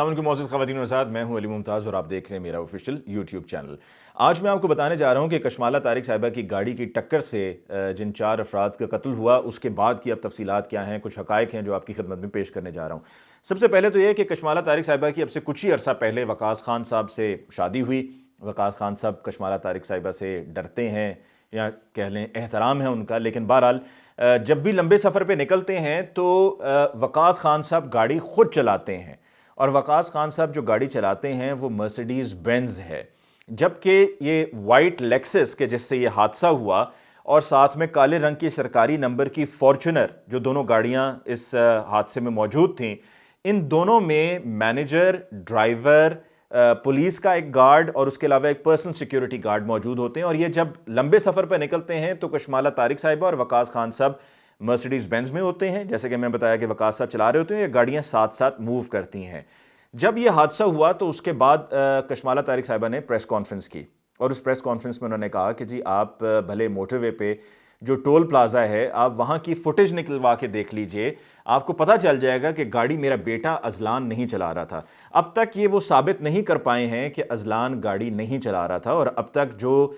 السلام علیکم معزز خواتین و حضرات، میں ہوں علی ممتاز اور آپ دیکھ رہے ہیں میرا آفیشیل یوٹیوب چینل۔ آج میں آپ کو بتانے جا رہا ہوں کہ کشمالہ طارق صاحبہ کی گاڑی کی ٹکر سے جن 4 افراد کا قتل ہوا اس کے بعد کی اب تفصیلات کیا ہیں، کچھ حقائق ہیں جو آپ کی خدمت میں پیش کرنے جا رہا ہوں۔ سب سے پہلے تو یہ کہ کشمالہ طارق صاحبہ کی اب سے کچھ ہی عرصہ پہلے وقاص خان صاحب سے شادی ہوئی۔ وقاص خان صاحب کشمالہ طارق صاحبہ سے ڈرتے ہیں یا کہہ لیں احترام ہے ان کا، لیکن بہرحال جب بھی لمبے سفر پہ نکلتے ہیں تو وقاص خان صاحب گاڑی خود چلاتے ہیں، اور وقاص خان صاحب جو گاڑی چلاتے ہیں وہ مرسیڈیز بینز ہے، جبکہ یہ وائٹ لیکسس کے جس سے یہ حادثہ ہوا اور ساتھ میں کالے رنگ کی سرکاری نمبر کی فارچونر، جو دونوں گاڑیاں اس حادثے میں موجود تھیں، ان دونوں میں مینیجر، ڈرائیور، پولیس کا ایک گارڈ اور اس کے علاوہ ایک پرسنل سیکیورٹی گارڈ موجود ہوتے ہیں۔ اور یہ جب لمبے سفر پہ نکلتے ہیں تو کشمالہ طارق صاحبہ اور وقاص خان صاحب مرسیڈیز بینز میں ہوتے ہیں، جیسے کہ میں بتایا کہ وقاص صاحب چلا رہے ہوتے ہیں، یہ گاڑیاں ساتھ ساتھ موو کرتی ہیں۔ جب یہ حادثہ ہوا تو اس کے بعد کشمالہ طارق صاحبہ نے پریس کانفرنس کی، اور اس پریس کانفرنس میں انہوں نے کہا کہ جی آپ بھلے موٹر وے پہ جو ٹول پلازا ہے آپ وہاں کی فوٹیج نکلوا کے دیکھ لیجئے، آپ کو پتہ چل جائے گا کہ گاڑی میرا بیٹا اذلان نہیں چلا رہا تھا۔ اب تک یہ وہ ثابت نہیں کر پائے ہیں کہ اذلان گاڑی نہیں چلا رہا تھا، اور اب تک جو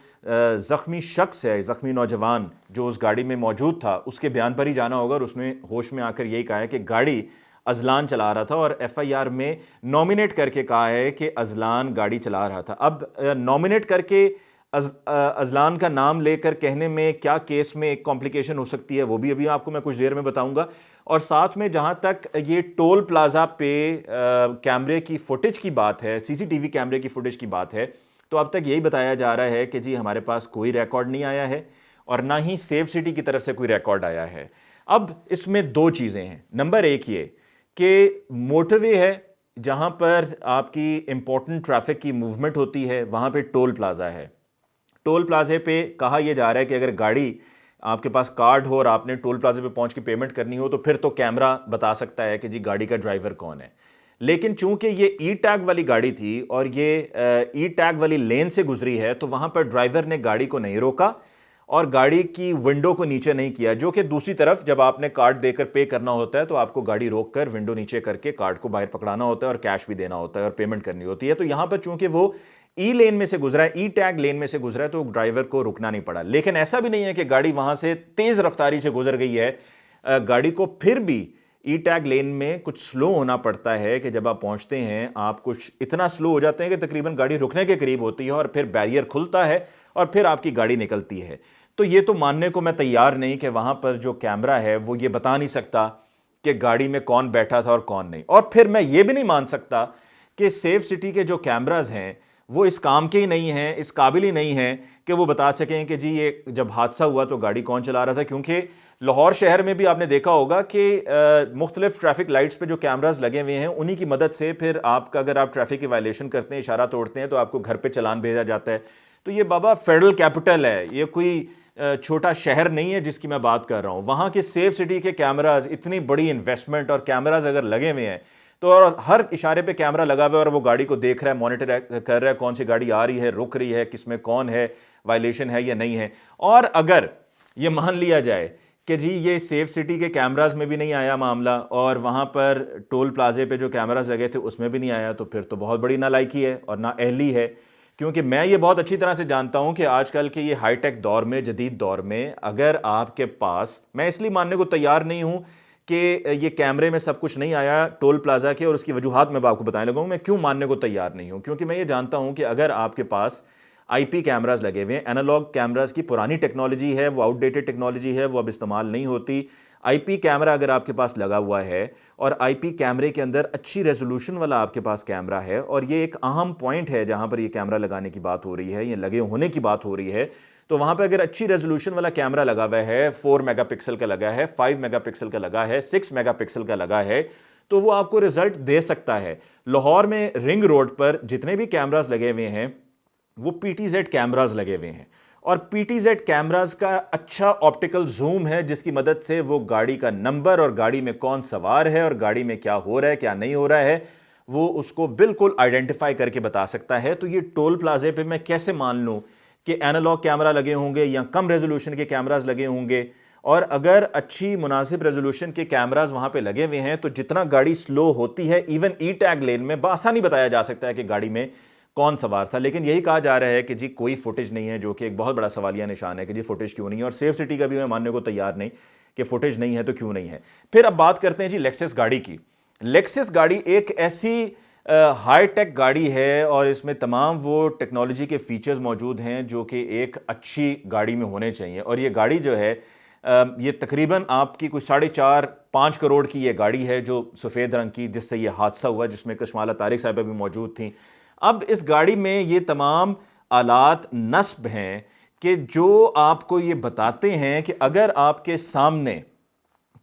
زخمی شخص ہے، زخمی نوجوان جو اس گاڑی میں موجود تھا، اس کے بیان پر ہی جانا ہوگا، اور اس نے ہوش میں آ کر یہی کہا ہے کہ گاڑی اذلان چلا رہا تھا، اور ایف آئی آر میں نومینیٹ کر کے کہا ہے کہ اذلان گاڑی چلا رہا تھا۔ اب نومینیٹ کر کے اذلان کا نام لے کر کہنے میں کیا کیس میں ایک کمپلیکیشن ہو سکتی ہے وہ بھی ابھی آپ کو میں کچھ دیر میں بتاؤں گا۔ اور ساتھ میں جہاں تک یہ ٹول پلازا پہ کیمرے کی فوٹیج کی بات ہے، سی سی ٹی وی کیمرے کی فوٹیج کی بات ہے، تو اب تک یہی بتایا جا رہا ہے کہ جی ہمارے پاس کوئی ریکارڈ نہیں آیا ہے، اور نہ ہی سیف سٹی کی طرف سے کوئی ریکارڈ آیا ہے۔ اب اس میں دو چیزیں ہیں۔ نمبر ایک یہ کہ موٹر وے ہے جہاں پر آپ کی امپورٹنٹ ٹریفک کی موومنٹ ہوتی ہے، وہاں پہ ٹول پلازا ہے۔ ٹول پلازے پہ کہا یہ جا رہا ہے کہ اگر گاڑی آپ کے پاس کارڈ ہو اور آپ نے ٹول پلازے پہ پہنچ کے پیمنٹ کرنی ہو تو پھر تو کیمرہ بتا سکتا ہے کہ جی گاڑی کا ڈرائیور کون ہے۔ لیکن چونکہ یہ ای ٹیگ والی گاڑی تھی اور یہ ای ٹیگ والی لین سے گزری ہے، تو وہاں پر ڈرائیور نے گاڑی کو نہیں روکا اور گاڑی کی ونڈو کو نیچے نہیں کیا، جو کہ دوسری طرف جب آپ نے کارڈ دے کر پے کرنا ہوتا ہے تو آپ کو گاڑی روک کر ونڈو نیچے کر کے کارڈ کو باہر پکڑانا ہوتا ہے اور کیش بھی دینا ہوتا ہے اور پیمنٹ کرنی ہوتی ہے۔ تو یہاں پر چونکہ وہ ای لین میں سے گزرا ہے، ای ٹیگ لین میں سے گزرا ہے، تو ڈرائیور کو رکنا نہیں پڑا۔ لیکن ایسا بھی نہیں ہے کہ گاڑی وہاں سے تیز رفتاری سے گزر گئی ہے، گاڑی کو پھر بھی ای ٹیگ لین میں کچھ سلو ہونا پڑتا ہے کہ جب آپ پہنچتے ہیں آپ کچھ اتنا سلو ہو جاتے ہیں کہ تقریباً گاڑی رکنے کے قریب ہوتی ہے، اور پھر بیریئر کھلتا ہے اور پھر آپ کی گاڑی نکلتی ہے۔ تو یہ تو ماننے کو میں تیار نہیں کہ وہاں پر جو کیمرہ ہے وہ یہ بتا نہیں سکتا کہ گاڑی میں کون بیٹھا تھا اور کون نہیں۔ اور پھر میں یہ بھی نہیں مان سکتا کہ سیف سٹی کے جو کیمراز ہیں وہ اس کام کے ہی نہیں ہیں، اس قابل ہی نہیں ہیں کہ وہ بتا سکیں کہ جی یہ جب حادثہ ہوا تو گاڑی کون چلا رہا تھا، کیونکہ لاہور شہر میں بھی آپ نے دیکھا ہوگا کہ مختلف ٹریفک لائٹس پہ جو کیمراز لگے ہوئے ہیں انہی کی مدد سے پھر آپ کا اگر آپ ٹریفک کی وائلیشن کرتے ہیں، اشارہ توڑتے ہیں، تو آپ کو گھر پہ چلان بھیجا جاتا ہے۔ تو یہ بابا فیڈرل کیپٹل ہے، یہ کوئی چھوٹا شہر نہیں ہے جس کی میں بات کر رہا ہوں۔ وہاں کے سیف سٹی کے کیمراز، اتنی بڑی انویسٹمنٹ اور کیمراز اگر لگے ہوئے ہیں تو ہر اشارے پہ کیمرہ لگا ہوا ہے اور وہ گاڑی کو دیکھ رہا ہے، مانیٹر کر رہا ہے کون سی گاڑی آ رہی ہے، رک رہی ہے، کس میں کون ہے، وائلیشن ہے یا نہیں ہے۔ اور اگر یہ مان لیا جائے کہ جی یہ سیف سٹی کے کیمراز میں بھی نہیں آیا معاملہ اور وہاں پر ٹول پلازے پہ جو کیمراز لگے تھے اس میں بھی نہیں آیا، تو پھر تو بہت بڑی نالائکی ہے اور نااہلی ہے۔ کیونکہ میں یہ بہت اچھی طرح سے جانتا ہوں کہ آج کل کے یہ ہائی ٹیک دور میں، جدید دور میں، اگر آپ کے پاس، میں اس لیے ماننے کو تیار نہیں ہوں کہ یہ کیمرے میں سب کچھ نہیں آیا ٹول پلازا کے، اور اس کی وجوہات میں آپ کو بتانے لگا ہوں میں کیوں ماننے کو تیار نہیں ہوں۔ کیونکہ میں یہ جانتا ہوں کہ اگر آپ کے پاس آئی پی کیمراز لگے ہوئے ہیں، اینالوگ کیمراز کی پرانی ٹیکنالوجی ہے، وہ آؤٹ ڈیٹڈ ٹیکنالوجی ہے، وہ اب استعمال نہیں ہوتی۔ آئی پی کیمرہ اگر آپ کے پاس لگا ہوا ہے اور آئی پی کیمرے کے اندر اچھی ریزولوشن والا آپ کے پاس کیمرہ ہے، اور یہ ایک اہم پوائنٹ ہے جہاں پر یہ کیمرہ لگانے کی بات ہو رہی ہے، یہ لگے ہونے کی بات ہو رہی ہے، تو وہاں پہ اگر اچھی ریزولوشن والا کیمرہ لگا ہوا ہے، 4 میگا پکسل کا لگا ہے، 5 میگا پکسل کا لگا ہے، 6 میگا پکسل کا لگا ہے، تو وہ آپ کو رزلٹ دے سکتا ہے۔ لاہور میں رنگ روڈ پر جتنے بھی کیمراز لگے ہوئے ہیں وہ پی ٹی زیڈ کیمراز لگے ہوئے ہیں، اور پی ٹی زیڈ کیمراز کا اچھا آپٹیکل زوم ہے جس کی مدد سے وہ گاڑی کا نمبر اور گاڑی میں کون سوار ہے اور گاڑی میں کیا ہو رہا ہے کیا نہیں ہو رہا ہے وہ اس کو بالکل آئیڈینٹیفائی کر کے بتا سکتا ہے۔ تو یہ ٹول پلازے پہ میں کیسے مان لوں کہ اینالوگ کیمرہ لگے ہوں گے یا کم ریزولوشن کے کیمراز لگے ہوں گے اور اگر اچھی مناسب ریزولوشن کے کیمراز وہاں پہ لگے ہوئے ہیں تو جتنا گاڑی سلو ہوتی ہے ایون ای ٹیگ لین میں بآسانی بتایا جا سکتا ہے کہ گاڑی میں کون سوار تھا. لیکن یہی کہا جا رہا ہے کہ جی کوئی فوٹیج نہیں ہے, جو کہ ایک بہت بڑا سوالیہ نشان ہے کہ جی فوٹیج کیوں نہیں ہے, اور سیف سٹی کا بھی میں ماننے کو تیار نہیں کہ فوٹیج نہیں ہے تو کیوں نہیں ہے. پھر اب بات کرتے ہیں جی لیکسس گاڑی کی. لیکسس گاڑی ایک ایسی ہائی ٹیک گاڑی ہے اور اس میں تمام وہ ٹیکنالوجی کے فیچرز موجود ہیں جو کہ ایک اچھی گاڑی میں ہونے چاہیے. اور یہ گاڑی جو ہے یہ تقریباً آپ کی کوئی 4.5-5 کروڑ کی یہ گاڑی ہے جو سفید رنگ کی, جس سے یہ حادثہ ہوا جس میں کشمالہ طارق صاحبہ بھی موجود تھیں. اب اس گاڑی میں یہ تمام آلات نصب ہیں کہ جو آپ کو یہ بتاتے ہیں کہ اگر آپ کے سامنے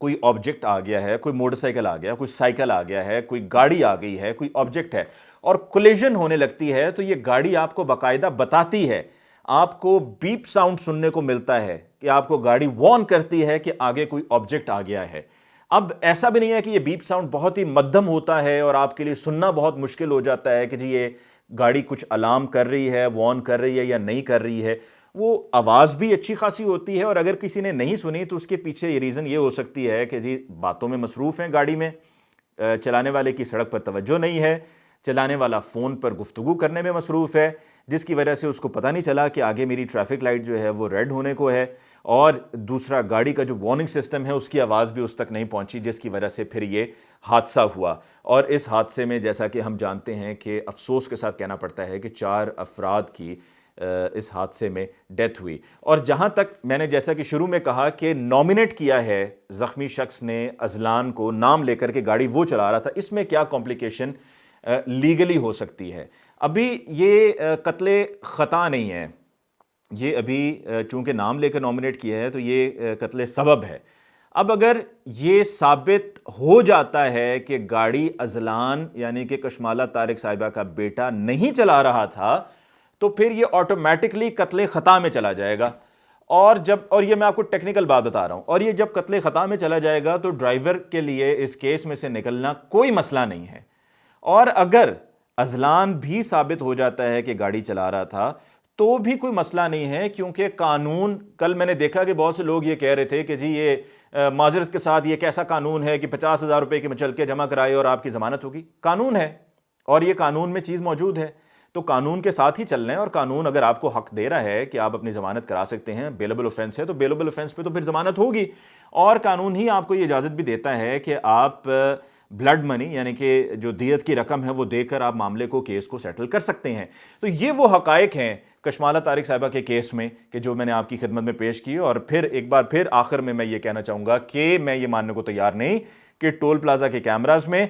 کوئی آبجیکٹ آ گیا ہے, کوئی موٹر سائیکل آ گیا, کوئی سائیکل آ گیا ہے, کوئی گاڑی آ گئی ہے, کوئی آبجیکٹ ہے اور کولیجن ہونے لگتی ہے, تو یہ گاڑی آپ کو باقاعدہ بتاتی ہے, آپ کو بیپ ساؤنڈ سننے کو ملتا ہے کہ آپ کو گاڑی وارن کرتی ہے کہ آگے کوئی آبجیکٹ آ گیا ہے. اب ایسا بھی نہیں ہے کہ یہ بیپ ساؤنڈ بہت ہی مدھم ہوتا ہے اور آپ کے لیے سننا بہت مشکل ہو جاتا ہے کہ جی یہ گاڑی کچھ الارم کر رہی ہے, وارن کر رہی ہے یا نہیں کر رہی ہے. وہ آواز بھی اچھی خاصی ہوتی ہے, اور اگر کسی نے نہیں سنی تو اس کے پیچھے یہ ریزن یہ ہو سکتی ہے کہ جی باتوں میں مصروف ہیں گاڑی میں, چلانے والے کی سڑک پر توجہ نہیں ہے, چلانے والا فون پر گفتگو کرنے میں مصروف ہے, جس کی وجہ سے اس کو پتہ نہیں چلا کہ آگے میری ٹریفک لائٹ جو ہے وہ ریڈ ہونے کو ہے, اور دوسرا گاڑی کا جو وارننگ سسٹم ہے اس کی آواز بھی اس تک نہیں پہنچی, جس کی وجہ سے پھر یہ حادثہ ہوا. اور اس حادثے میں جیسا کہ ہم جانتے ہیں کہ افسوس کے ساتھ کہنا پڑتا ہے کہ 4 افراد کی اس حادثے میں ڈیتھ ہوئی. اور جہاں تک میں نے جیسا کہ شروع میں کہا کہ نامنیٹ کیا ہے زخمی شخص نے اذلان کو, نام لے کر کے گاڑی وہ چلا رہا تھا, اس میں کیا کمپلیکیشن لیگلی ہو سکتی ہے. ابھی یہ قتل خطا نہیں ہے, یہ ابھی چونکہ نام لے کر نامنیٹ کیا ہے تو یہ قتل سبب ہے. اب اگر یہ ثابت ہو جاتا ہے کہ گاڑی اذلان یعنی کہ کشمالہ طارق صاحبہ کا بیٹا نہیں چلا رہا تھا تو پھر یہ آٹومیٹکلی قتل خطا میں چلا جائے گا. اور یہ میں آپ کو ٹیکنیکل بات بتا رہا ہوں, اور یہ جب قتل خطا میں چلا جائے گا تو ڈرائیور کے لیے اس کیس میں سے نکلنا کوئی مسئلہ نہیں ہے. اور اگر اذلان بھی ثابت ہو جاتا ہے کہ گاڑی چلا رہا تھا تو بھی کوئی مسئلہ نہیں ہے, کیونکہ قانون, کل میں نے دیکھا کہ بہت سے لوگ یہ کہہ رہے تھے کہ جی یہ معذرت کے ساتھ یہ کیسا قانون ہے کہ 50,000 روپے کے مچلکے جمع کرائے اور آپ کی ضمانت ہوگی. قانون ہے اور یہ قانون میں چیز موجود ہے, تو قانون کے ساتھ ہی چلنا ہے. اور قانون اگر آپ کو حق دے رہا ہے کہ آپ اپنی ضمانت کرا سکتے ہیں, بیلیبل اوفینس ہے تو بیلیبل اوفینس پہ تو پھر ضمانت ہوگی. اور قانون ہی آپ کو یہ اجازت بھی دیتا ہے کہ آپ بلڈ منی یعنی کہ جو دیت کی رقم ہے وہ دے کر آپ معاملے کو, کیس کو سیٹل کر سکتے ہیں. تو یہ وہ حقائق ہیں کشمالہ طارق صاحبہ کے کیس میں کہ جو میں نے آپ کی خدمت میں پیش کی. اور پھر ایک بار پھر آخر میں یہ کہنا چاہوں گا کہ میں یہ ماننے کو تیار نہیں کہ ٹول پلازا کے کیمراز میں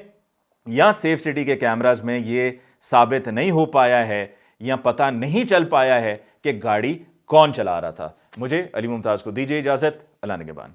یا سیف سٹی کے کیمراز میں یہ ثابت نہیں ہو پایا ہے یا پتہ نہیں چل پایا ہے کہ گاڑی کون چلا رہا تھا. مجھے علی ممتاز کو دیجیے اجازت. اللہ نگہبان.